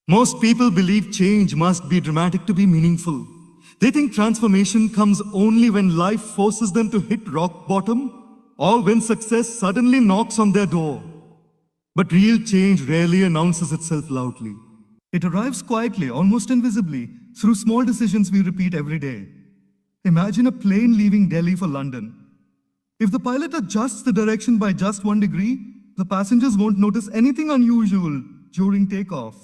Most people believe change must be dramatic to be meaningful. They think transformation comes only when life forces them to hit rock bottom or when success suddenly knocks on their door. But real change rarely announces itself loudly. It arrives quietly, almost invisibly, through small decisions we repeat every day. Imagine a plane leaving Delhi for London. If the pilot adjusts the direction by just 1 degree, the passengers won't notice anything unusual during takeoff.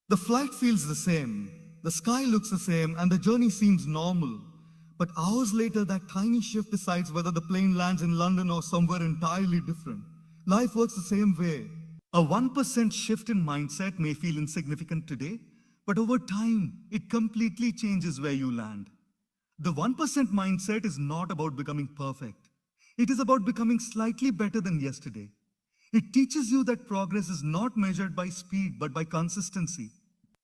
The flight feels the same, the sky looks the same, and the journey seems normal. But hours later, that tiny shift decides whether the plane lands in London or somewhere entirely different. Life works the same way. A 1% shift in mindset may feel insignificant today, but over time, it completely changes where you land. The 1% mindset is not about becoming perfect. It is about becoming slightly better than yesterday. It teaches you that progress is not measured by speed, but by consistency.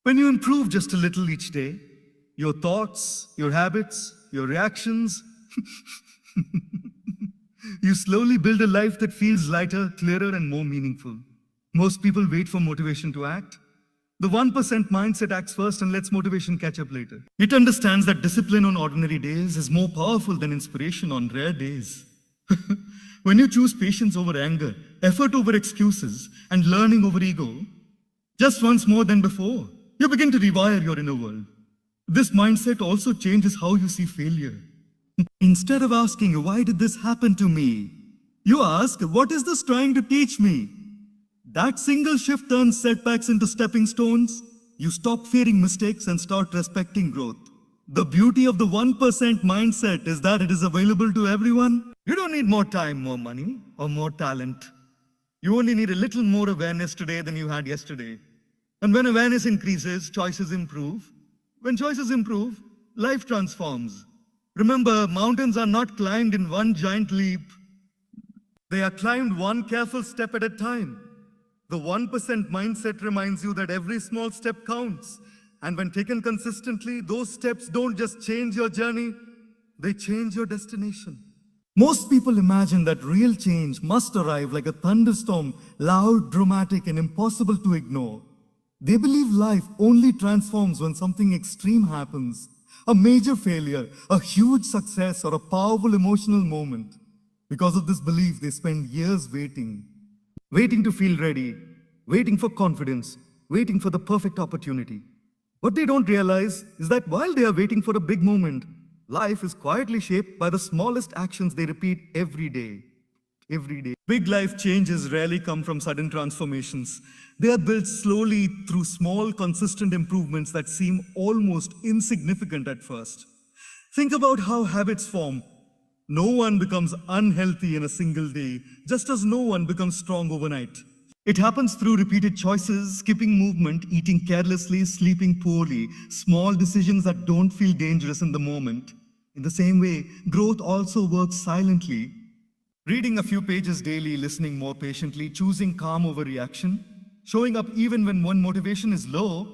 When you improve just a little each day, your thoughts, your habits, your reactions, you slowly build a life that feels lighter, clearer, and more meaningful. Most people wait for motivation to act. The 1% mindset acts first and lets motivation catch up later. It understands that discipline on ordinary days is more powerful than inspiration on rare days. When you choose patience over anger, effort over excuses, and learning over ego, just once more than before, you begin to rewire your inner world. This mindset also changes how you see failure. Instead of asking, why did this happen to me? You ask, what is this trying to teach me? That single shift turns setbacks into stepping stones. You stop fearing mistakes and start respecting growth. The beauty of the 1% mindset is that it is available to everyone. You don't need more time, more money, or more talent. You only need a little more awareness today than you had yesterday. And when awareness increases, choices improve. When choices improve, life transforms. Remember, mountains are not climbed in one giant leap. They are climbed one careful step at a time. The 1% mindset reminds you that every small step counts. And when taken consistently, those steps don't just change your journey, they change your destination. Most people imagine that real change must arrive like a thunderstorm, loud, dramatic, and impossible to ignore. They believe life only transforms when something extreme happens, a major failure, a huge success, or a powerful emotional moment. Because of this belief, they spend years waiting to feel ready, waiting for confidence, waiting for the perfect opportunity. What they don't realize is that while they are waiting for a big moment, life is quietly shaped by the smallest actions they repeat every day. Big life changes rarely come from sudden transformations. They are built slowly through small, consistent improvements that seem almost insignificant at first. Think about how habits form. No one becomes unhealthy in a single day, just as no one becomes strong overnight. It happens through repeated choices, skipping movement, eating carelessly, sleeping poorly, small decisions that don't feel dangerous in the moment. In the same way, growth also works silently. Reading a few pages daily, listening more patiently, choosing calm over reaction, showing up even when one motivation is low,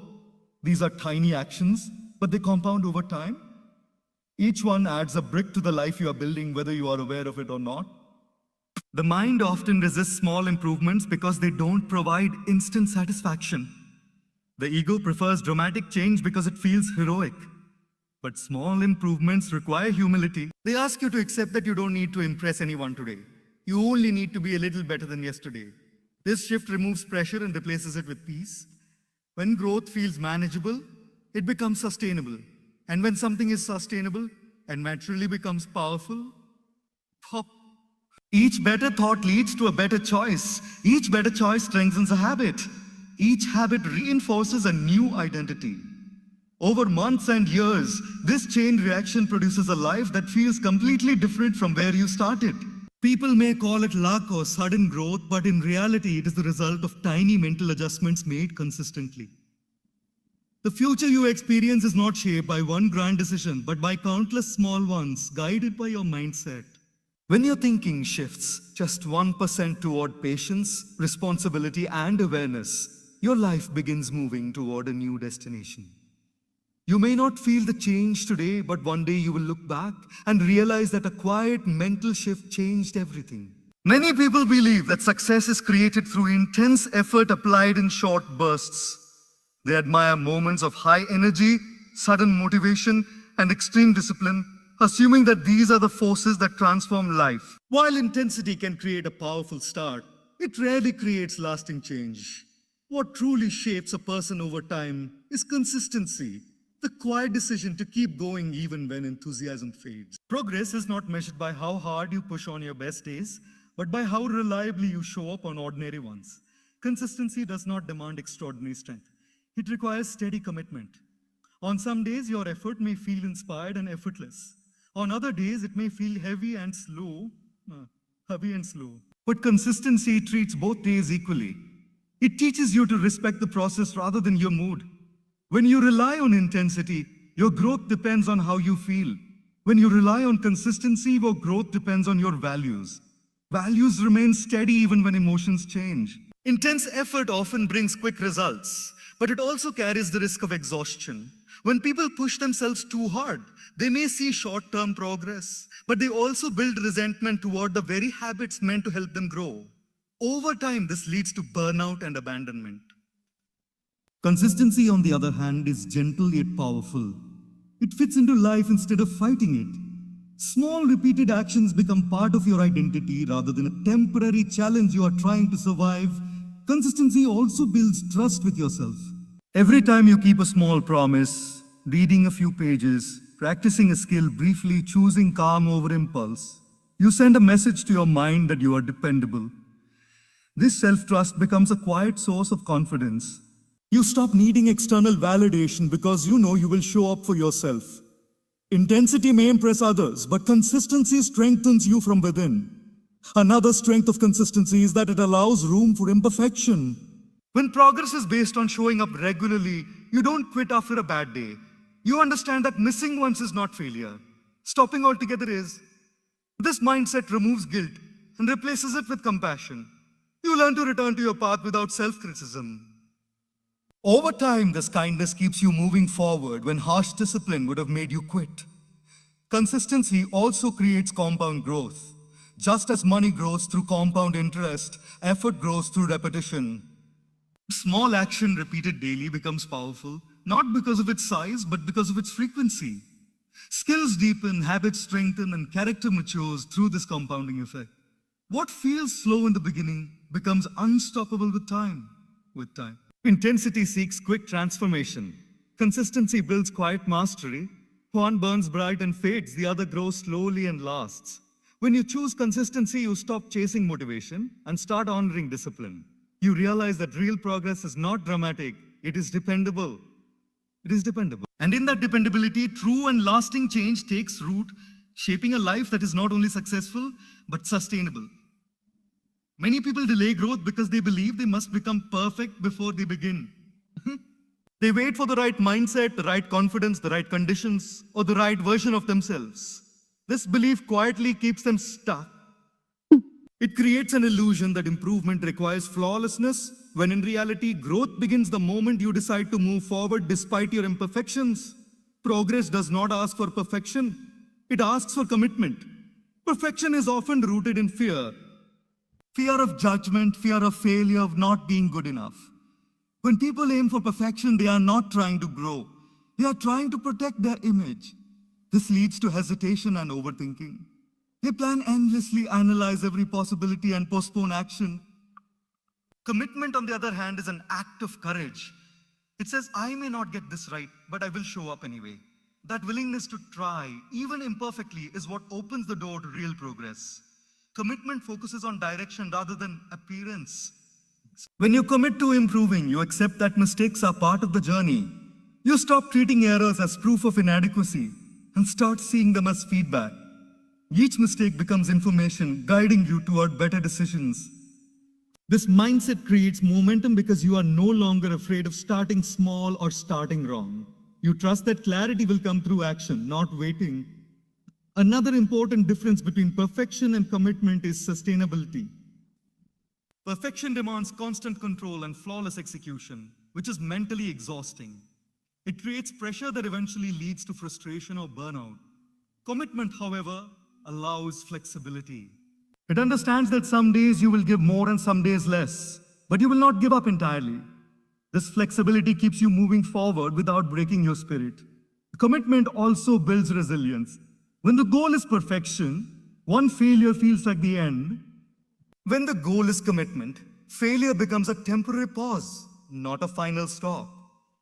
these are tiny actions, but they compound over time. Each one adds a brick to the life you are building, whether you are aware of it or not. The mind often resists small improvements because they don't provide instant satisfaction. The ego prefers dramatic change because it feels heroic. But small improvements require humility. They ask you to accept that you don't need to impress anyone today. You only need to be a little better than yesterday. This shift removes pressure and replaces it with peace. When growth feels manageable, it becomes sustainable. And when something is sustainable, it naturally becomes powerful. Pop. Each better thought leads to a better choice. Each better choice strengthens a habit. Each habit reinforces a new identity. Over months and years, this chain reaction produces a life that feels completely different from where you started. People may call it luck or sudden growth, but in reality, it is the result of tiny mental adjustments made consistently. The future you experience is not shaped by one grand decision, but by countless small ones, guided by your mindset. When your thinking shifts just 1% toward patience, responsibility, and awareness, your life begins moving toward a new destination. You may not feel the change today, but one day you will look back and realize that a quiet mental shift changed everything. Many people believe that success is created through intense effort applied in short bursts. They admire moments of high energy, sudden motivation, and extreme discipline, assuming that these are the forces that transform life. While intensity can create a powerful start, it rarely creates lasting change. What truly shapes a person over time is consistency, the quiet decision to keep going even when enthusiasm fades. Progress is not measured by how hard you push on your best days, but by how reliably you show up on ordinary ones. Consistency does not demand extraordinary strength. It requires steady commitment. On some days, your effort may feel inspired and effortless. On other days, it may feel heavy and slow. But consistency treats both days equally. It teaches you to respect the process rather than your mood. When you rely on intensity, your growth depends on how you feel. When you rely on consistency, your growth depends on your values. Values remain steady even when emotions change. Intense effort often brings quick results, but it also carries the risk of exhaustion. When people push themselves too hard, they may see short-term progress, but they also build resentment toward the very habits meant to help them grow. Over time, this leads to burnout and abandonment. Consistency, on the other hand, is gentle yet powerful. It fits into life instead of fighting it. Small repeated actions become part of your identity rather than a temporary challenge you are trying to survive. Consistency also builds trust with yourself. Every time you keep a small promise, reading a few pages, practicing a skill briefly, choosing calm over impulse, you send a message to your mind that you are dependable. This self-trust becomes a quiet source of confidence. You stop needing external validation because you know you will show up for yourself. Intensity may impress others, but consistency strengthens you from within. Another strength of consistency is that it allows room for imperfection. When progress is based on showing up regularly, you don't quit after a bad day. You understand that missing once is not failure. Stopping altogether is. This mindset removes guilt and replaces it with compassion. You learn to return to your path without self-criticism. Over time, this kindness keeps you moving forward when harsh discipline would have made you quit. Consistency also creates compound growth. Just as money grows through compound interest, effort grows through repetition. Small action repeated daily becomes powerful, not because of its size, but because of its frequency. Skills deepen, habits strengthen, and character matures through this compounding effect. What feels slow in the beginning becomes unstoppable with time. Intensity seeks quick transformation. Consistency builds quiet mastery. One burns bright and fades, the other grows slowly and lasts. When you choose consistency, you stop chasing motivation and start honoring discipline. You realize that real progress is not dramatic, it is dependable. And in that dependability, true and lasting change takes root, shaping a life that is not only successful, but sustainable. Many people delay growth because they believe they must become perfect before they begin. They wait for the right mindset, the right confidence, the right conditions, or the right version of themselves. This belief quietly keeps them stuck. It creates an illusion that improvement requires flawlessness, when in reality, growth begins the moment you decide to move forward despite your imperfections. Progress does not ask for perfection, it asks for commitment. Perfection is often rooted in fear. Fear of judgment, fear of failure, of not being good enough. When people aim for perfection, they are not trying to grow. They are trying to protect their image. This leads to hesitation and overthinking. They plan endlessly, analyze every possibility, and postpone action. Commitment, on the other hand, is an act of courage. It says, I may not get this right, but I will show up anyway. That willingness to try, even imperfectly, is what opens the door to real progress. Commitment focuses on direction rather than appearance. When you commit to improving, you accept that mistakes are part of the journey. You stop treating errors as proof of inadequacy and start seeing them as feedback. Each mistake becomes information, guiding you toward better decisions. This mindset creates momentum because you are no longer afraid of starting small or starting wrong. You trust that clarity will come through action, not waiting. Another important difference between perfection and commitment is sustainability. Perfection demands constant control and flawless execution, which is mentally exhausting. It creates pressure that eventually leads to frustration or burnout. Commitment, however, allows flexibility. It understands that some days you will give more and some days less, but you will not give up entirely. This flexibility keeps you moving forward without breaking your spirit. Commitment also builds resilience. When the goal is perfection, one failure feels like the end. When the goal is commitment, failure becomes a temporary pause, not a final stop.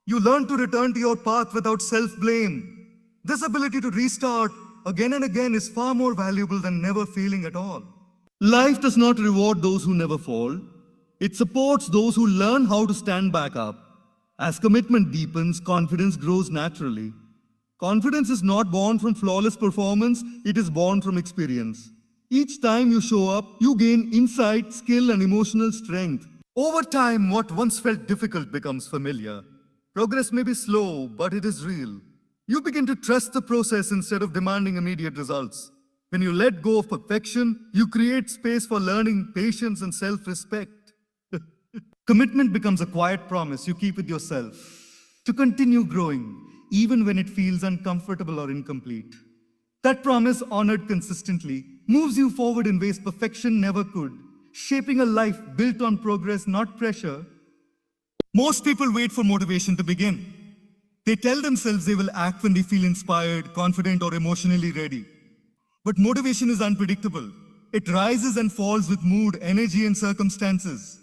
You learn to return to your path without self-blame. This ability to restart again and again is far more valuable than never failing at all. Life does not reward those who never fall. It supports those who learn how to stand back up. As commitment deepens, confidence grows naturally. Confidence is not born from flawless performance, it is born from experience. Each time you show up, you gain insight, skill, and emotional strength. Over time, what once felt difficult becomes familiar. Progress may be slow, but it is real. You begin to trust the process instead of demanding immediate results. When you let go of perfection, you create space for learning, patience, and self-respect. Commitment becomes a quiet promise you keep with yourself to continue growing, even when it feels uncomfortable or incomplete. That promise, honored consistently, moves you forward in ways perfection never could, shaping a life built on progress, not pressure. Most people wait for motivation to begin. They tell themselves they will act when they feel inspired, confident, or emotionally ready. But motivation is unpredictable. It rises and falls with mood, energy, and circumstances.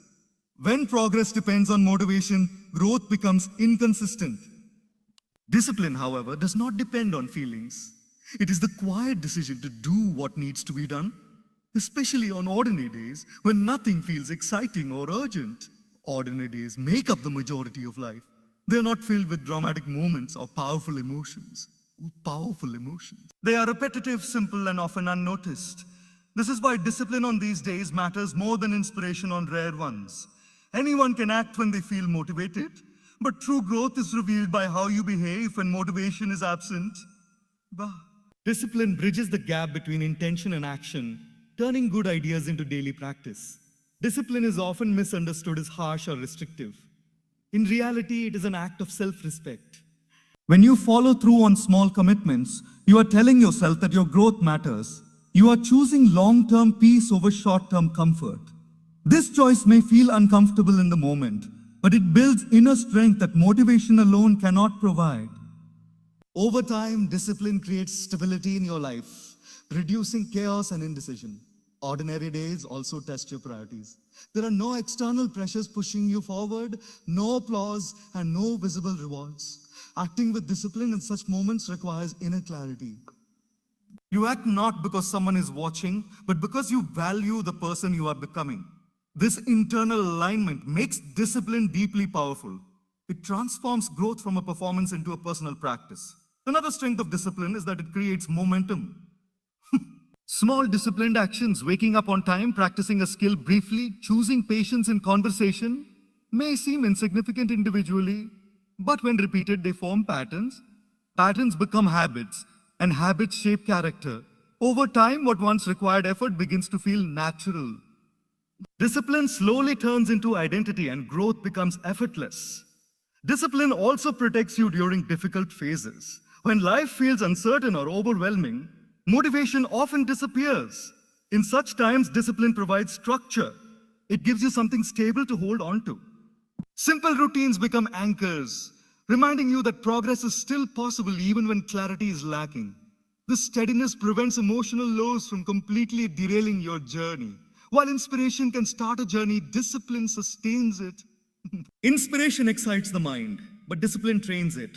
When progress depends on motivation, growth becomes inconsistent. Discipline, however, does not depend on feelings. It is the quiet decision to do what needs to be done, especially on ordinary days when nothing feels exciting or urgent. Ordinary days make up the majority of life. They are not filled with dramatic moments or powerful emotions. They are repetitive, simple, and often unnoticed. This is why discipline on these days matters more than inspiration on rare ones. Anyone can act when they feel motivated, but true growth is revealed by how you behave when motivation is absent. Discipline bridges the gap between intention and action, turning good ideas into daily practice. Discipline is often misunderstood as harsh or restrictive. In reality, it is an act of self-respect. When you follow through on small commitments, you are telling yourself that your growth matters. You are choosing long-term peace over short-term comfort. This choice may feel uncomfortable in the moment, but it builds inner strength that motivation alone cannot provide. Over time, discipline creates stability in your life, reducing chaos and indecision. Ordinary days also test your priorities. There are no external pressures pushing you forward, no applause, and no visible rewards. Acting with discipline in such moments requires inner clarity. You act not because someone is watching, but because you value the person you are becoming. This internal alignment makes discipline deeply powerful. It transforms growth from a performance into a personal practice. Another strength of discipline is that it creates momentum. Small disciplined actions, waking up on time, practicing a skill briefly, choosing patience in conversation, may seem insignificant individually, but when repeated, they form patterns. Patterns become habits, and habits shape character. Over time, what once required effort begins to feel natural. Discipline slowly turns into identity and growth becomes effortless. Discipline also protects you during difficult phases. When life feels uncertain or overwhelming, motivation often disappears. In such times, discipline provides structure. It gives you something stable to hold on to. Simple routines become anchors, reminding you that progress is still possible even when clarity is lacking. This steadiness prevents emotional lows from completely derailing your journey. While inspiration can start a journey, discipline sustains it. Inspiration excites the mind, but discipline trains it.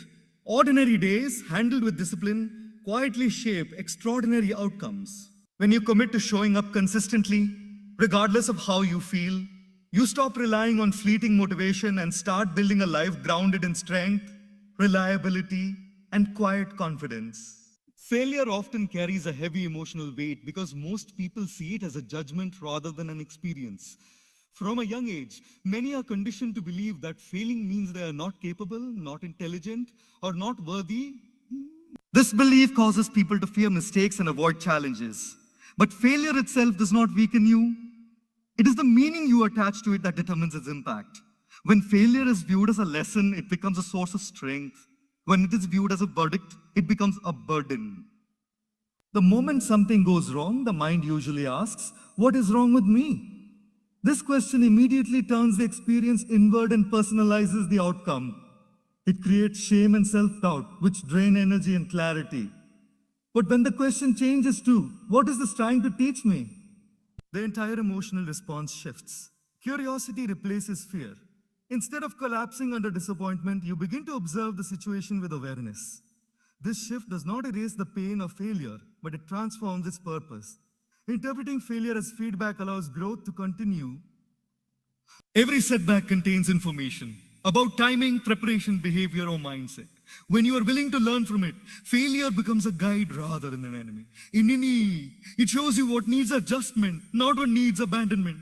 Ordinary days, handled with discipline, quietly shape extraordinary outcomes. When you commit to showing up consistently, regardless of how you feel, you stop relying on fleeting motivation and start building a life grounded in strength, reliability, and quiet confidence. Failure often carries a heavy emotional weight because most people see it as a judgment rather than an experience. From a young age, many are conditioned to believe that failing means they are not capable, not intelligent, or not worthy. This belief causes people to fear mistakes and avoid challenges. But failure itself does not weaken you. It is the meaning you attach to it that determines its impact. When failure is viewed as a lesson, it becomes a source of strength. When it is viewed as a verdict, it becomes a burden. The moment something goes wrong, the mind usually asks, "What is wrong with me?" This question immediately turns the experience inward and personalizes the outcome. It creates shame and self-doubt, which drain energy and clarity. But when the question changes to, what is this trying to teach me? The entire emotional response shifts. Curiosity replaces fear. Instead of collapsing under disappointment, you begin to observe the situation with awareness. This shift does not erase the pain of failure, but it transforms its purpose. Interpreting failure as feedback allows growth to continue. Every setback contains information about timing, preparation, behavior, or mindset. When you are willing to learn from it, failure becomes a guide rather than an enemy. It shows you what needs adjustment, not what needs abandonment.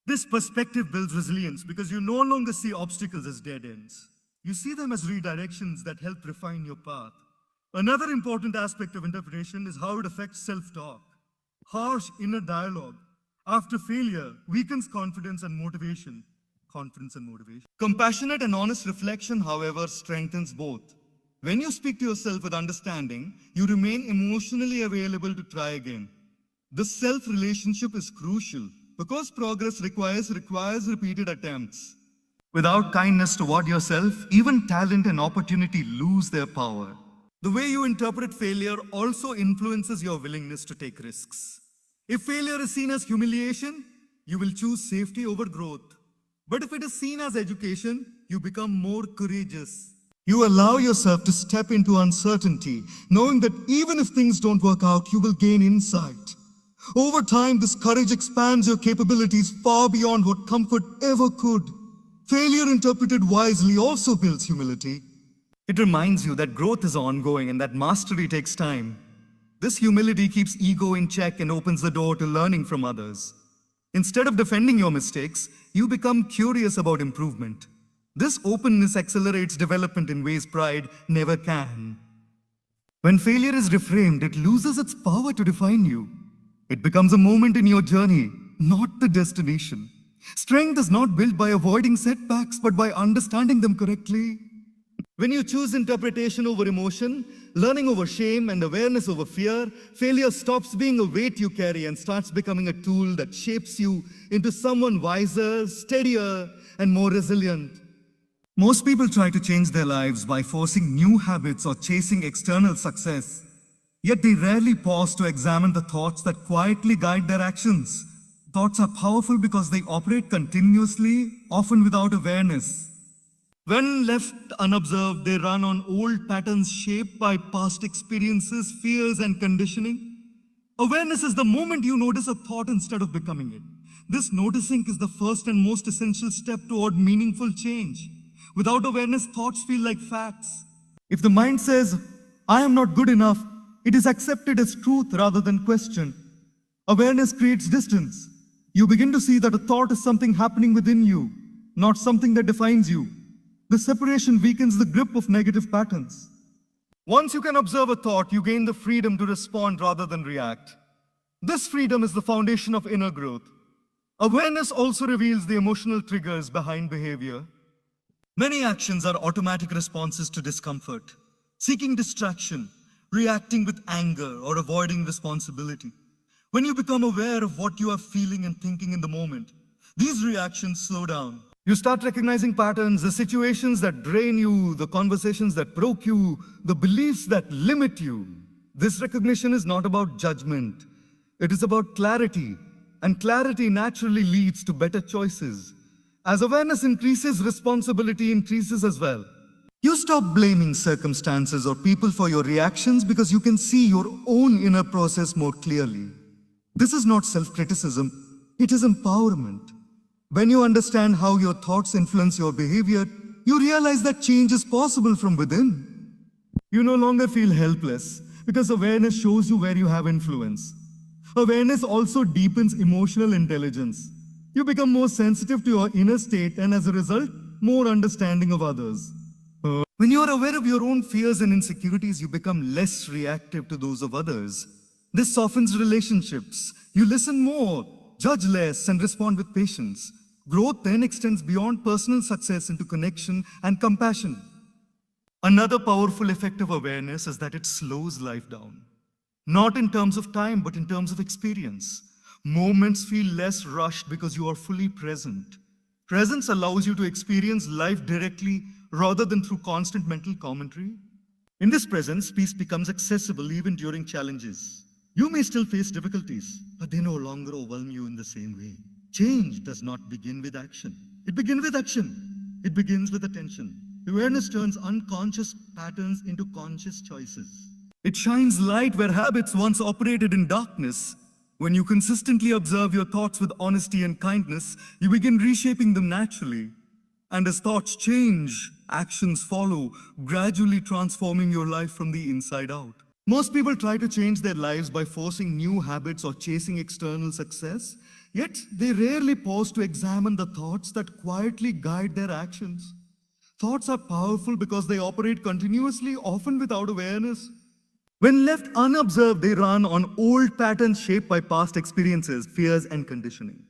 This perspective builds resilience because you no longer see obstacles as dead ends. You see them as redirections that help refine your path. Another important aspect of interpretation is how it affects self-talk. Harsh inner dialogue after failure weakens confidence and motivation. Compassionate and honest reflection, however, strengthens both. When you speak to yourself with understanding, you remain emotionally available to try again. This self-relationship is crucial because progress requires repeated attempts. Without kindness toward yourself, even talent and opportunity lose their power. The way you interpret failure also influences your willingness to take risks. If failure is seen as humiliation, you will choose safety over growth. But if it is seen as education, you become more courageous. You allow yourself to step into uncertainty, knowing that even if things don't work out, you will gain insight. Over time, this courage expands your capabilities far beyond what comfort ever could. Failure interpreted wisely also builds humility. It reminds you that growth is ongoing and that mastery takes time. This humility keeps ego in check and opens the door to learning from others. Instead of defending your mistakes, you become curious about improvement. This openness accelerates development in ways pride never can. When failure is reframed, it loses its power to define you. It becomes a moment in your journey, not the destination. Strength is not built by avoiding setbacks, but by understanding them correctly. When you choose interpretation over emotion, learning over shame, and awareness over fear, failure stops being a weight you carry and starts becoming a tool that shapes you into someone wiser, steadier, and more resilient. Most people try to change their lives by forcing new habits or chasing external success. Yet they rarely pause to examine the thoughts that quietly guide their actions. Thoughts are powerful because they operate continuously, often without awareness. When left unobserved, they run on old patterns shaped by past experiences, fears, and conditioning. Awareness is the moment you notice a thought instead of becoming it. This noticing is the first and most essential step toward meaningful change. Without awareness, thoughts feel like facts. If the mind says, I am not good enough, it is accepted as truth rather than questioned. Awareness creates distance. You begin to see that a thought is something happening within you, not something that defines you. The separation weakens the grip of negative patterns. Once you can observe a thought, you gain the freedom to respond rather than react. This freedom is the foundation of inner growth. Awareness also reveals the emotional triggers behind behavior. Many actions are automatic responses to discomfort, seeking distraction, reacting with anger, or avoiding responsibility. When you become aware of what you are feeling and thinking in the moment, these reactions slow down. You start recognizing patterns, the situations that drain you, the conversations that provoke you, the beliefs that limit you. This recognition is not about judgment. It is about clarity, and clarity naturally leads to better choices. As awareness increases, responsibility increases as well. You stop blaming circumstances or people for your reactions because you can see your own inner process more clearly. This is not self-criticism, it is empowerment. When you understand how your thoughts influence your behavior, you realize that change is possible from within. You no longer feel helpless because awareness shows you where you have influence. Awareness also deepens emotional intelligence. You become more sensitive to your inner state and as a result, more understanding of others. When you are aware of your own fears and insecurities, you become less reactive to those of others. This softens relationships. You listen more, judge less, and respond with patience. Growth then extends beyond personal success into connection and compassion. Another powerful effect of awareness is that it slows life down. Not in terms of time, but in terms of experience. Moments feel less rushed because you are fully present. Presence allows you to experience life directly rather than through constant mental commentary. In this presence, peace becomes accessible even during challenges. You may still face difficulties, but they no longer overwhelm you in the same way. Change does not begin with action. It begins with action. It begins with attention. Awareness turns unconscious patterns into conscious choices. It shines light where habits once operated in darkness. When you consistently observe your thoughts with honesty and kindness, you begin reshaping them naturally. And as thoughts change, actions follow, gradually transforming your life from the inside out. Most people try to change their lives by forcing new habits or chasing external success, yet they rarely pause to examine the thoughts that quietly guide their actions. Thoughts are powerful because they operate continuously, often without awareness. When left unobserved, they run on old patterns shaped by past experiences, fears, and conditioning.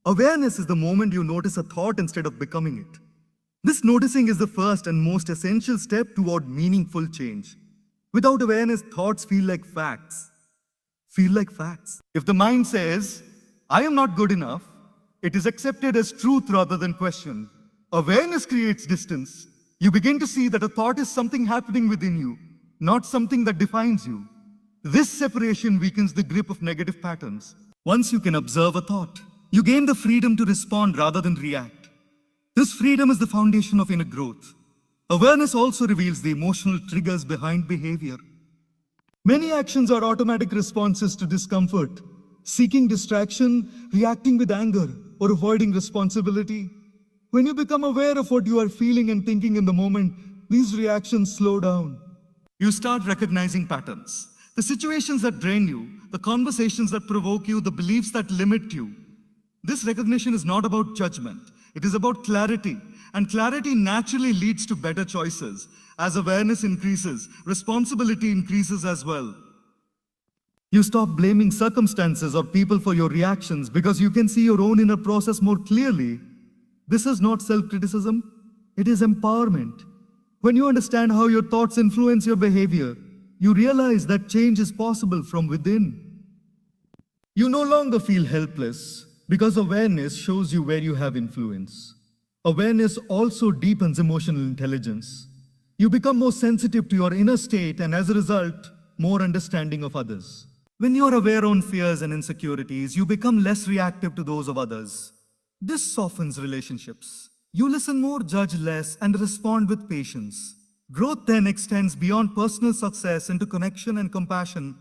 Awareness is the moment you notice a thought instead of becoming it. This noticing is the first and most essential step toward meaningful change. Without awareness, thoughts feel like facts. If the mind says, I am not good enough, it is accepted as truth rather than questioned. Awareness creates distance. You begin to see that a thought is something happening within you, not something that defines you. This separation weakens the grip of negative patterns. Once you can observe a thought, you gain the freedom to respond rather than react. This freedom is the foundation of inner growth. Awareness also reveals the emotional triggers behind behavior. Many actions are automatic responses to discomfort, seeking distraction, reacting with anger, or avoiding responsibility. When you become aware of what you are feeling and thinking in the moment, these reactions slow down. You start recognizing patterns. The situations that drain you, the conversations that provoke you, the beliefs that limit you. This recognition is not about judgment. It is about clarity. And clarity naturally leads to better choices. As awareness increases, responsibility increases as well. You stop blaming circumstances or people for your reactions because you can see your own inner process more clearly. This is not self-criticism, it is empowerment. When you understand how your thoughts influence your behavior, you realize that change is possible from within. You no longer feel helpless because awareness shows you where you have influence. Awareness also deepens emotional intelligence. You become more sensitive to your inner state and as a result, more understanding of others. When you are aware of fears and insecurities, you become less reactive to those of others. This softens relationships. You listen more, judge less, and respond with patience. Growth then extends beyond personal success into connection and compassion.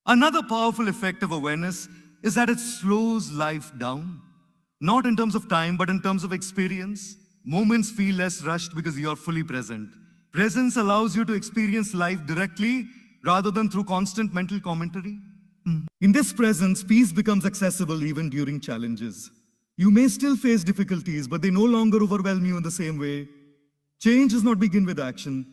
Another powerful effect of awareness is that it slows life down. Not in terms of time, but in terms of experience. Moments feel less rushed because you are fully present. Presence allows you to experience life directly rather than through constant mental commentary. In this presence, peace becomes accessible even during challenges. You may still face difficulties, but they no longer overwhelm you in the same way. Change does not begin with action.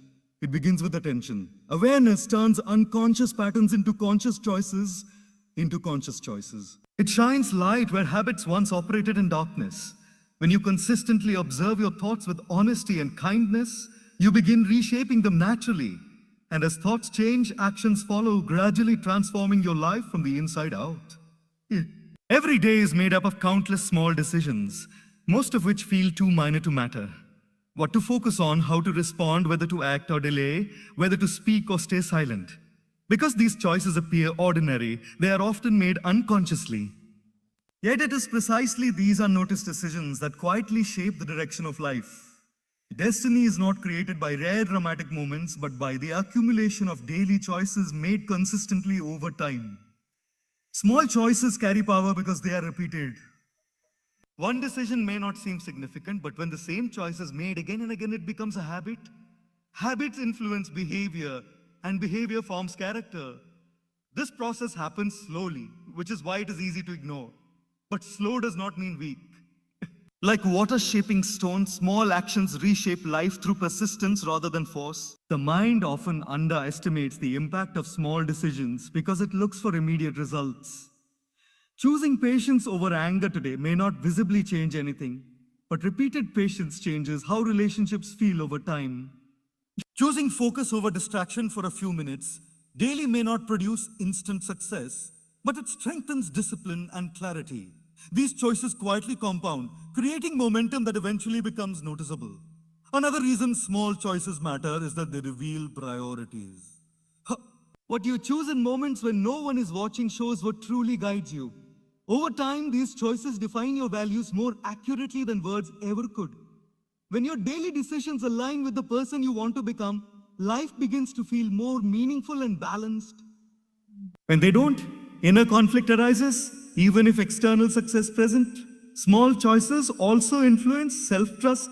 It begins with attention. Awareness turns unconscious patterns into conscious choices. It shines light where habits once operated in darkness. When you consistently observe your thoughts with honesty and kindness, you begin reshaping them naturally. And as thoughts change, actions follow, gradually transforming your life from the inside out. Every day is made up of countless small decisions, most of which feel too minor to matter. What to focus on, how to respond, whether to act or delay, whether to speak or stay silent. Because these choices appear ordinary, they are often made unconsciously. Yet it is precisely these unnoticed decisions that quietly shape the direction of life. Destiny is not created by rare dramatic moments, but by the accumulation of daily choices made consistently over time. Small choices carry power because they are repeated. One decision may not seem significant, but when the same choice is made again and again, it becomes a habit. Habits influence behavior, and behavior forms character. This process happens slowly, which is why it is easy to ignore. But slow does not mean weak. Like water shaping stone, small actions reshape life through persistence rather than force. The mind often underestimates the impact of small decisions because it looks for immediate results. Choosing patience over anger today may not visibly change anything, but repeated patience changes how relationships feel over time. Choosing focus over distraction for a few minutes daily may not produce instant success, but it strengthens discipline and clarity. These choices quietly compound, creating momentum that eventually becomes noticeable. Another reason small choices matter is that they reveal priorities. Huh. What you choose in moments when no one is watching shows what truly guides you. Over time, these choices define your values more accurately than words ever could. When your daily decisions align with the person you want to become, life begins to feel more meaningful and balanced. When they don't, inner conflict arises, even if external success present. Small choices also influence self-trust.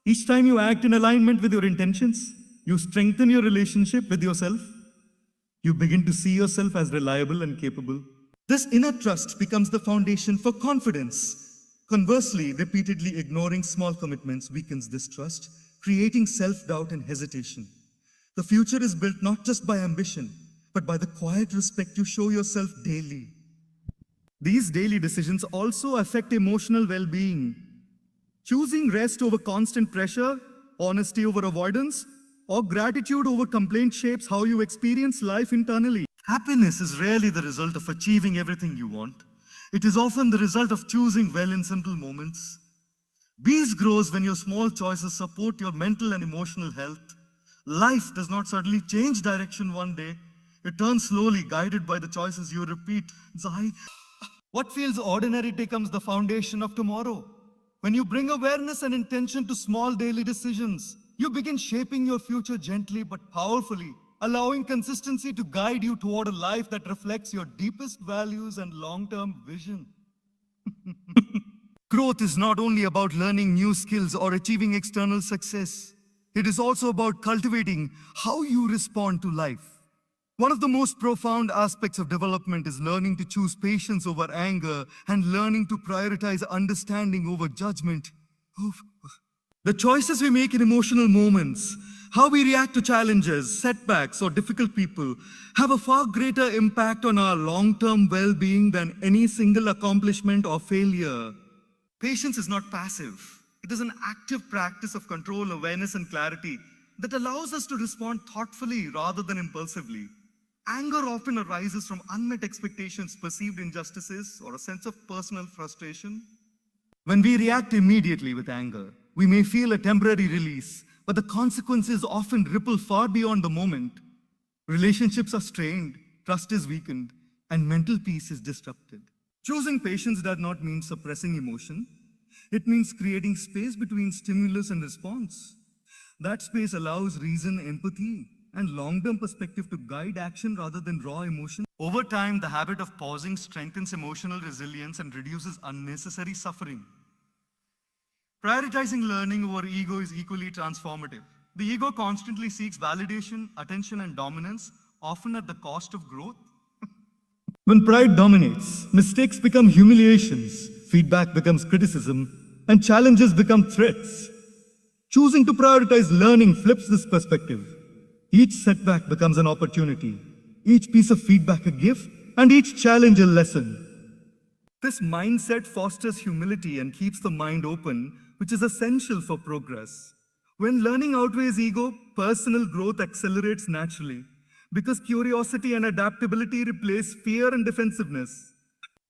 Each time you act in alignment with your intentions, you strengthen your relationship with yourself. You begin to see yourself as reliable and capable. This inner trust becomes the foundation for confidence. Conversely, repeatedly ignoring small commitments weakens this trust, creating self-doubt and hesitation. The future is built not just by ambition, but by the quiet respect you show yourself daily. These daily decisions also affect emotional well-being. Choosing rest over constant pressure, honesty over avoidance, or gratitude over complaint shapes how you experience life internally. Happiness is rarely the result of achieving everything you want. It is often the result of choosing well in simple moments. Peace grows when your small choices support your mental and emotional health. Life does not suddenly change direction one day. It turns slowly, guided by the choices you repeat. What feels ordinary becomes the foundation of tomorrow. When you bring awareness and intention to small daily decisions, you begin shaping your future gently but powerfully, allowing consistency to guide you toward a life that reflects your deepest values and long-term vision. Growth is not only about learning new skills or achieving external success. It is also about cultivating how you respond to life. One of the most profound aspects of development is learning to choose patience over anger and learning to prioritize understanding over judgment. The choices we make in emotional moments, how we react to challenges, setbacks, or difficult people, have a far greater impact on our long-term well-being than any single accomplishment or failure. Patience is not passive. It is an active practice of control, awareness, and clarity that allows us to respond thoughtfully rather than impulsively. Anger often arises from unmet expectations, perceived injustices, or a sense of personal frustration. When we react immediately with anger, we may feel a temporary release, but the consequences often ripple far beyond the moment. Relationships are strained, trust is weakened, and mental peace is disrupted. Choosing patience does not mean suppressing emotion. It means creating space between stimulus and response. That space allows reason, empathy, and long-term perspective to guide action rather than raw emotion. Over time, the habit of pausing strengthens emotional resilience and reduces unnecessary suffering. Prioritizing learning over ego is equally transformative. The ego constantly seeks validation, attention, and dominance, often at the cost of growth. When pride dominates, mistakes become humiliations, feedback becomes criticism, and challenges become threats. Choosing to prioritize learning flips this perspective. Each setback becomes an opportunity, each piece of feedback a gift, and each challenge a lesson. This mindset fosters humility and keeps the mind open, which is essential for progress. When learning outweighs ego, personal growth accelerates naturally because curiosity and adaptability replace fear and defensiveness.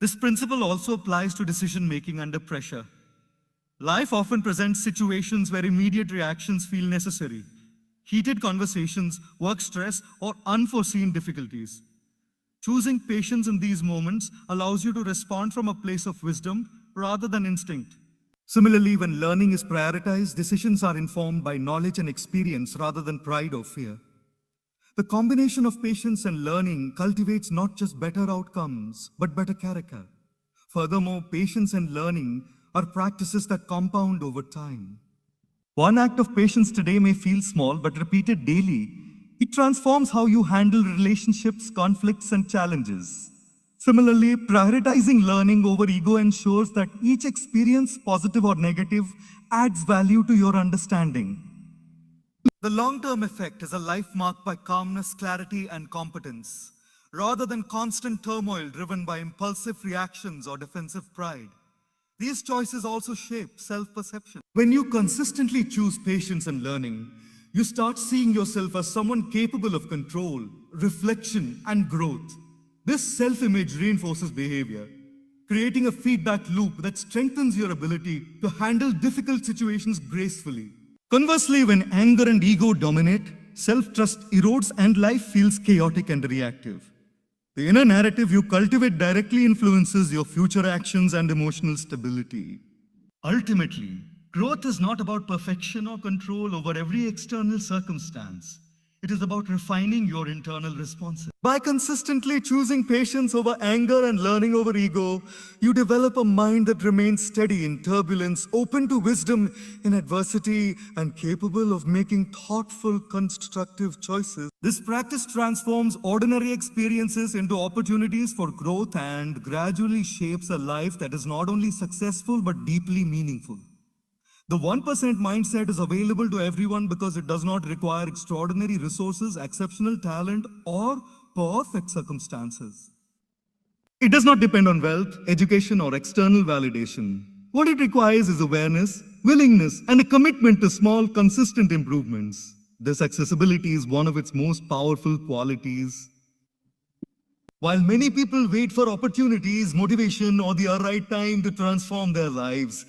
This principle also applies to decision making under pressure. Life often presents situations where immediate reactions feel necessary. Heated conversations, work stress, or unforeseen difficulties. Choosing patience in these moments allows you to respond from a place of wisdom rather than instinct. Similarly, when learning is prioritized, decisions are informed by knowledge and experience rather than pride or fear. The combination of patience and learning cultivates not just better outcomes, but better character. Furthermore, patience and learning are practices that compound over time. One act of patience today may feel small, but repeated daily, it transforms how you handle relationships, conflicts, and challenges. Similarly, prioritizing learning over ego ensures that each experience, positive or negative, adds value to your understanding. The long-term effect is a life marked by calmness, clarity, and competence, rather than constant turmoil driven by impulsive reactions or defensive pride. These choices also shape self-perception. When you consistently choose patience and learning, you start seeing yourself as someone capable of control, reflection, and growth. This self-image reinforces behavior, creating a feedback loop that strengthens your ability to handle difficult situations gracefully. Conversely, when anger and ego dominate, self-trust erodes and life feels chaotic and reactive. The inner narrative you cultivate directly influences your future actions and emotional stability. Ultimately, growth is not about perfection or control over every external circumstance. It is about refining your internal responses. By consistently choosing patience over anger and learning over ego, you develop a mind that remains steady in turbulence, open to wisdom in adversity, and capable of making thoughtful, constructive choices. This practice transforms ordinary experiences into opportunities for growth and gradually shapes a life that is not only successful but deeply meaningful. The 1% mindset is available to everyone because it does not require extraordinary resources, exceptional talent, or perfect circumstances. It does not depend on wealth, education, or external validation. What it requires is awareness, willingness, and a commitment to small, consistent improvements. This accessibility is one of its most powerful qualities. While many people wait for opportunities, motivation, or the right time to transform their lives,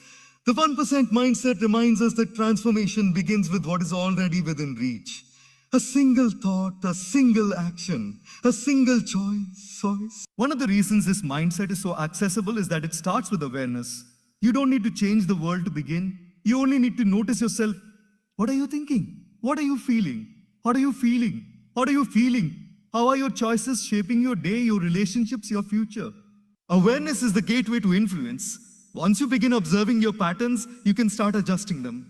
the 1% mindset reminds us that transformation begins with what is already within reach. A single thought, a single action, a single choice. One of the reasons this mindset is so accessible is that it starts with awareness. You don't need to change the world to begin. You only need to notice yourself. What are you thinking? What are you feeling? What are you feeling? What are you feeling? How are your choices shaping your day, your relationships, your future? Awareness is the gateway to influence. Once you begin observing your patterns, you can start adjusting them.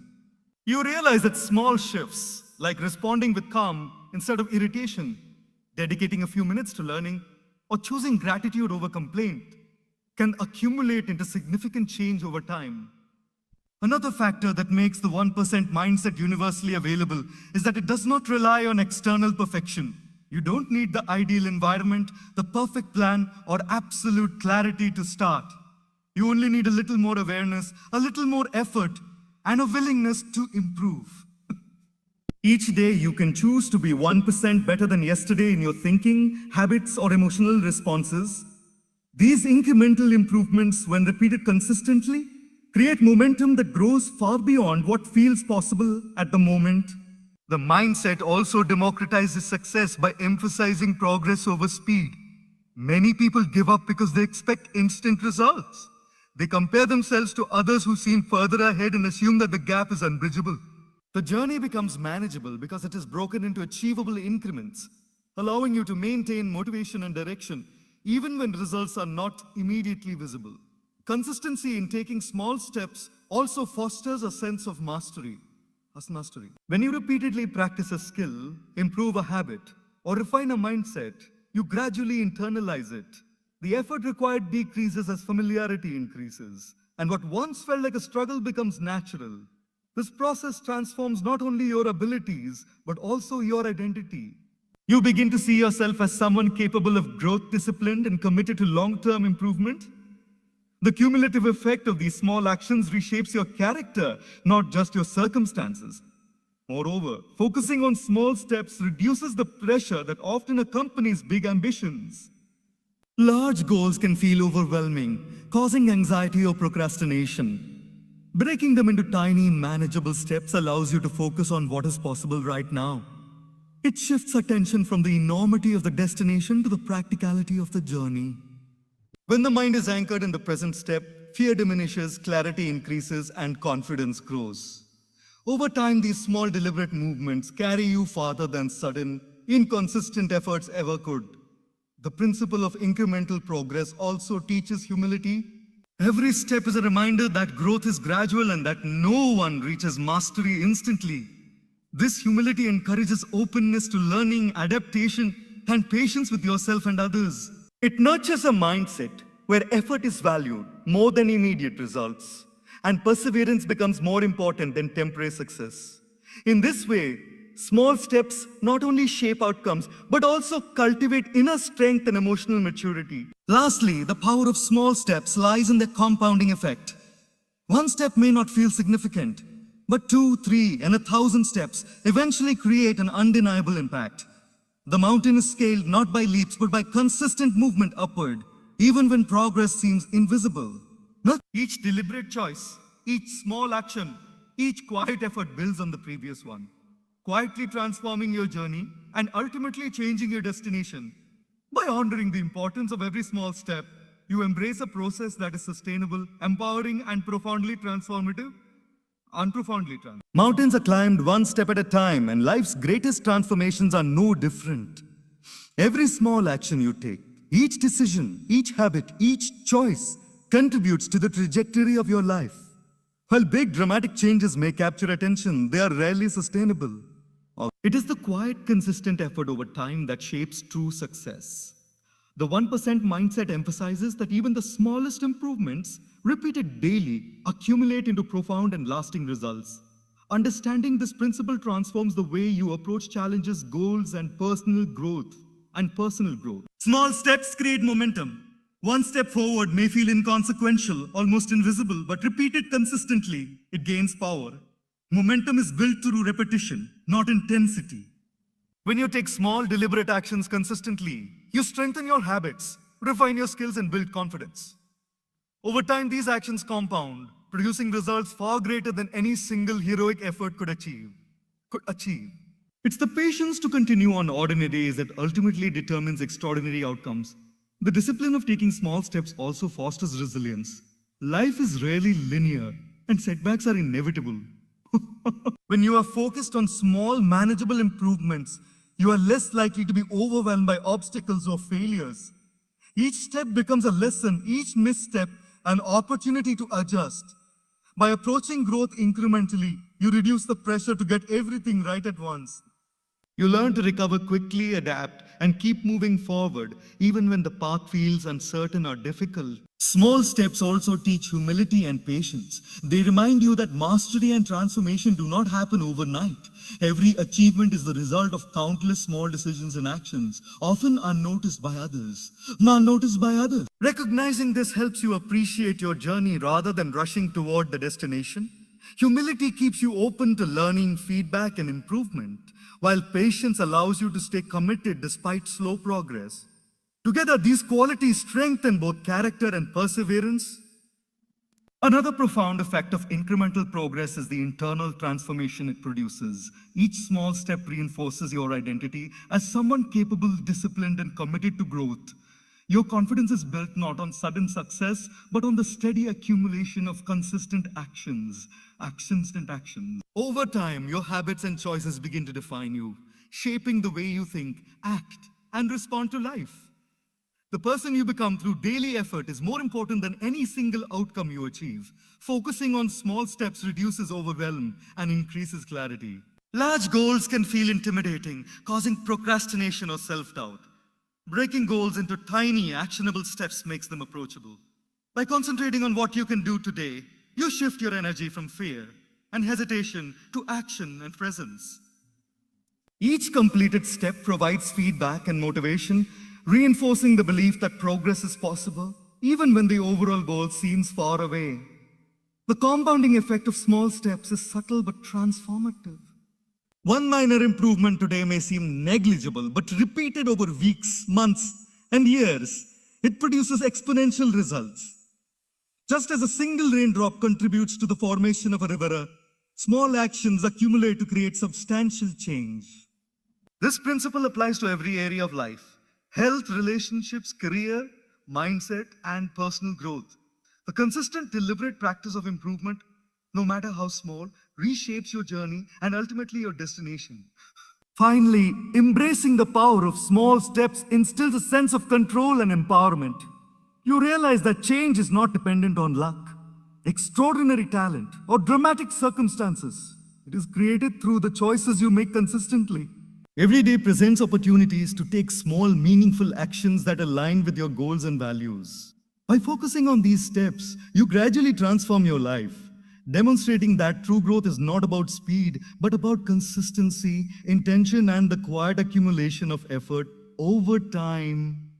You realize that small shifts, like responding with calm instead of irritation, dedicating a few minutes to learning, or choosing gratitude over complaint, can accumulate into significant change over time. Another factor that makes the 1% mindset universally available is that it does not rely on external perfection. You don't need the ideal environment, the perfect plan, or absolute clarity to start. You only need a little more awareness, a little more effort, and a willingness to improve. Each day you can choose to be 1% better than yesterday in your thinking, habits, or emotional responses. These incremental improvements, when repeated consistently, create momentum that grows far beyond what feels possible at the moment. The mindset also democratizes success by emphasizing progress over speed. Many people give up because they expect instant results. They compare themselves to others who seem further ahead and assume that the gap is unbridgeable. The journey becomes manageable because it is broken into achievable increments, allowing you to maintain motivation and direction even when results are not immediately visible. Consistency in taking small steps also fosters a sense of mastery. When you repeatedly practice a skill, improve a habit, or refine a mindset, you gradually internalize it. The effort required decreases as familiarity increases, and what once felt like a struggle becomes natural. This process transforms not only your abilities, but also your identity. You begin to see yourself as someone capable of growth, disciplined, and committed to long-term improvement. The cumulative effect of these small actions reshapes your character, not just your circumstances. Moreover, focusing on small steps reduces the pressure that often accompanies big ambitions. Large goals can feel overwhelming, causing anxiety or procrastination. Breaking them into tiny, manageable steps allows you to focus on what is possible right now. It shifts attention from the enormity of the destination to the practicality of the journey. When the mind is anchored in the present step, fear diminishes, clarity increases, and confidence grows. Over time, these small, deliberate movements carry you farther than sudden, inconsistent efforts ever could. The principle of incremental progress also teaches humility. Every step is a reminder that growth is gradual and that no one reaches mastery instantly. This humility encourages openness to learning, adaptation, and patience with yourself and others. It nurtures a mindset where effort is valued more than immediate results, and perseverance becomes more important than temporary success. In this way, small steps not only shape outcomes, but also cultivate inner strength and emotional maturity. Lastly, the power of small steps lies in their compounding effect. One step may not feel significant, but 2, 3, and 1,000 steps eventually create an undeniable impact. The mountain is scaled not by leaps but by consistent movement upward, even when progress seems invisible. Each deliberate choice, each small action, each quiet effort builds on the previous one, quietly transforming your journey and ultimately changing your destination. By honoring the importance of every small step, you embrace a process that is sustainable, empowering, and profoundly transformative. Mountains are climbed one step at a time, and life's greatest transformations are no different. Every small action you take, each decision, each habit, each choice contributes to the trajectory of your life. While big dramatic changes may capture attention, they are rarely sustainable. It is the quiet, consistent effort over time that shapes true success. The 1% mindset emphasizes that even the smallest improvements, repeated daily, accumulate into profound and lasting results. Understanding this principle transforms the way you approach challenges, goals, and personal growth. Small steps create momentum. One step forward may feel inconsequential, almost invisible, but repeated consistently, it gains power. Momentum is built through repetition, not intensity. When you take small, deliberate actions consistently, you strengthen your habits, refine your skills, and build confidence. Over time, these actions compound, producing results far greater than any single heroic effort could achieve. It's the patience to continue on ordinary days that ultimately determines extraordinary outcomes. The discipline of taking small steps also fosters resilience. Life is rarely linear, and setbacks are inevitable. When you are focused on small, manageable improvements, you are less likely to be overwhelmed by obstacles or failures. Each step becomes a lesson, each misstep an opportunity to adjust. By approaching growth incrementally, you reduce the pressure to get everything right at once. You learn to recover quickly, adapt, and keep moving forward, even when the path feels uncertain or difficult. Small steps also teach humility and patience. They remind you that mastery and transformation do not happen overnight. Every achievement is the result of countless small decisions and actions, often unnoticed by others. Recognizing this helps you appreciate your journey rather than rushing toward the destination. Humility keeps you open to learning, feedback, and improvement, while patience allows you to stay committed despite slow progress. Together, these qualities strengthen both character and perseverance. Another profound effect of incremental progress is the internal transformation it produces. Each small step reinforces your identity as someone capable, disciplined, and committed to growth. Your confidence is built not on sudden success, but on the steady accumulation of consistent actions. Over time, your habits and choices begin to define you, shaping the way you think, act, and respond to life. The person you become through daily effort is more important than any single outcome you achieve. Focusing on small steps reduces overwhelm and increases clarity. Large goals can feel intimidating, causing procrastination or self-doubt. Breaking goals into tiny, actionable steps makes them approachable. By concentrating on what you can do today, you shift your energy from fear and hesitation to action and presence. Each completed step provides feedback and motivation, reinforcing the belief that progress is possible, even when the overall goal seems far away. The compounding effect of small steps is subtle but transformative. One minor improvement today may seem negligible, but repeated over weeks, months, and years, it produces exponential results. Just as a single raindrop contributes to the formation of a river, small actions accumulate to create substantial change. This principle applies to every area of life: health, relationships, career, mindset, and personal growth. The consistent, deliberate practice of improvement, no matter how small, reshapes your journey and ultimately your destination. Finally, embracing the power of small steps instills a sense of control and empowerment. You realize that change is not dependent on luck, extraordinary talent, or dramatic circumstances. It is created through the choices you make consistently. Every day presents opportunities to take small, meaningful actions that align with your goals and values. By focusing on these steps, you gradually transform your life, demonstrating that true growth is not about speed, but about consistency, intention, and the quiet accumulation of effort over time.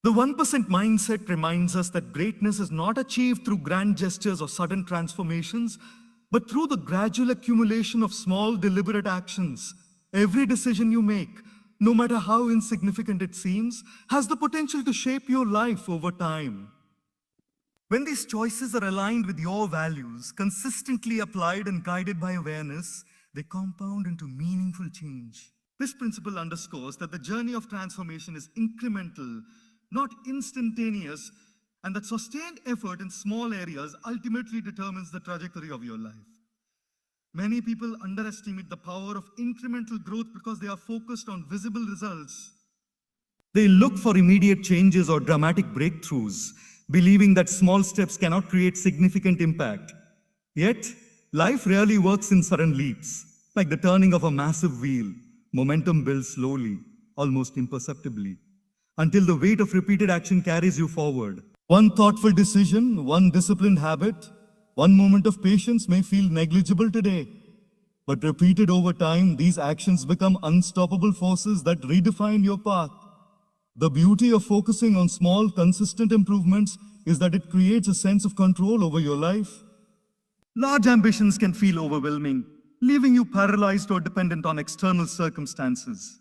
The 1% mindset reminds us that greatness is not achieved through grand gestures or sudden transformations, but through the gradual accumulation of small, deliberate actions. Every decision you make, no matter how insignificant it seems, has the potential to shape your life over time. When these choices are aligned with your values, consistently applied and guided by awareness, they compound into meaningful change. This principle underscores that the journey of transformation is incremental, not instantaneous, and that sustained effort in small areas ultimately determines the trajectory of your life. Many people underestimate the power of incremental growth because they are focused on visible results. They look for immediate changes or dramatic breakthroughs, believing that small steps cannot create significant impact. Yet, life rarely works in sudden leaps. Like the turning of a massive wheel, momentum builds slowly, almost imperceptibly, until the weight of repeated action carries you forward. One thoughtful decision, one disciplined habit, one moment of patience may feel negligible today. But repeated over time, these actions become unstoppable forces that redefine your path. The beauty of focusing on small, consistent improvements is that it creates a sense of control over your life. Large ambitions can feel overwhelming, leaving you paralyzed or dependent on external circumstances.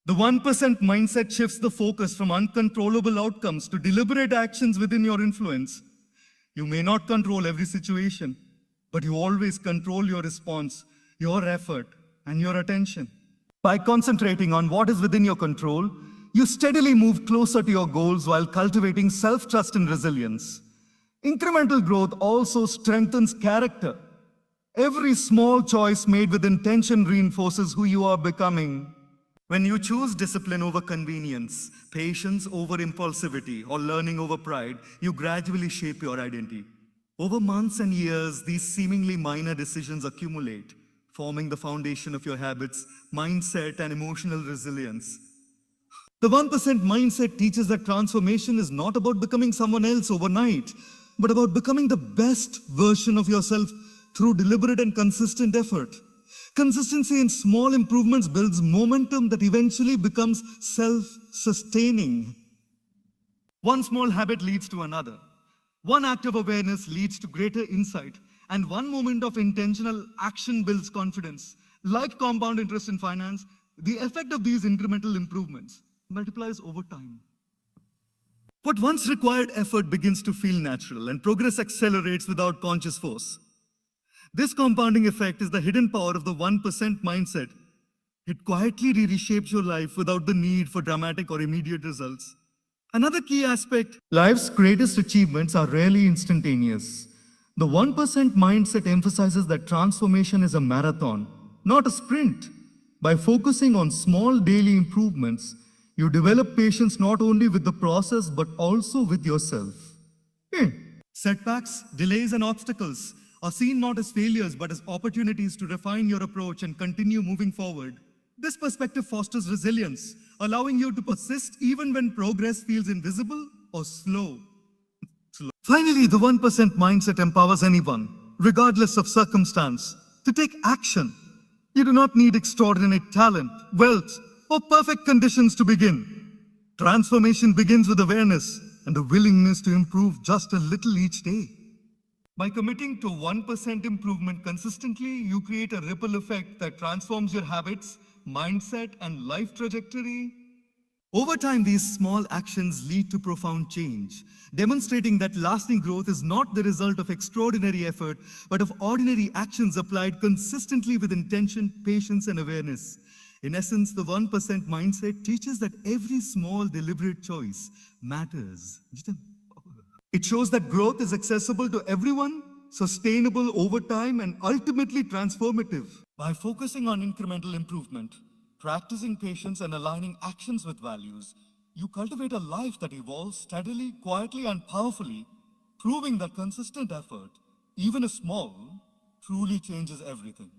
The 1% mindset shifts the focus from uncontrollable outcomes to deliberate actions within your influence. You may not control every situation, but you always control your response, your effort, and your attention. By concentrating on what is within your control, you steadily move closer to your goals while cultivating self-trust and resilience. Incremental growth also strengthens character. Every small choice made with intention reinforces who you are becoming. When you choose discipline over convenience, patience over impulsivity, or learning over pride, you gradually shape your identity. Over months and years, these seemingly minor decisions accumulate, forming the foundation of your habits, mindset, and emotional resilience. The 1% mindset teaches that transformation is not about becoming someone else overnight, but about becoming the best version of yourself through deliberate and consistent effort. Consistency in small improvements builds momentum that eventually becomes self-sustaining. One small habit leads to another. One act of awareness leads to greater insight, and one moment of intentional action builds confidence. Like compound interest in finance, the effect of these incremental improvements multiplies over time. What once required effort begins to feel natural, and progress accelerates without conscious force. This compounding effect is the hidden power of the 1% mindset. It quietly reshapes your life without the need for dramatic or immediate results. Another key aspect, life's greatest achievements are rarely instantaneous. The 1% mindset emphasizes that transformation is a marathon, not a sprint. By focusing on small daily improvements, you develop patience not only with the process but also with yourself. Setbacks, delays, and obstacles are seen not as failures but as opportunities to refine your approach and continue moving forward. This perspective fosters resilience, allowing you to persist even when progress feels invisible or slow. Finally, the 1% mindset empowers anyone, regardless of circumstance, to take action. You do not need extraordinary talent, wealth, or perfect conditions to begin. Transformation begins with awareness and a willingness to improve just a little each day. By committing to 1% improvement consistently, you create a ripple effect that transforms your habits, mindset, and life trajectory. Over time, these small actions lead to profound change, demonstrating that lasting growth is not the result of extraordinary effort, but of ordinary actions applied consistently with intention, patience, and awareness. In essence, the 1% mindset teaches that every small, deliberate choice matters. It shows that growth is accessible to everyone, sustainable over time, and ultimately transformative. By focusing on incremental improvement, practicing patience, and aligning actions with values, you cultivate a life that evolves steadily, quietly, and powerfully, proving that consistent effort, even a small, truly changes everything.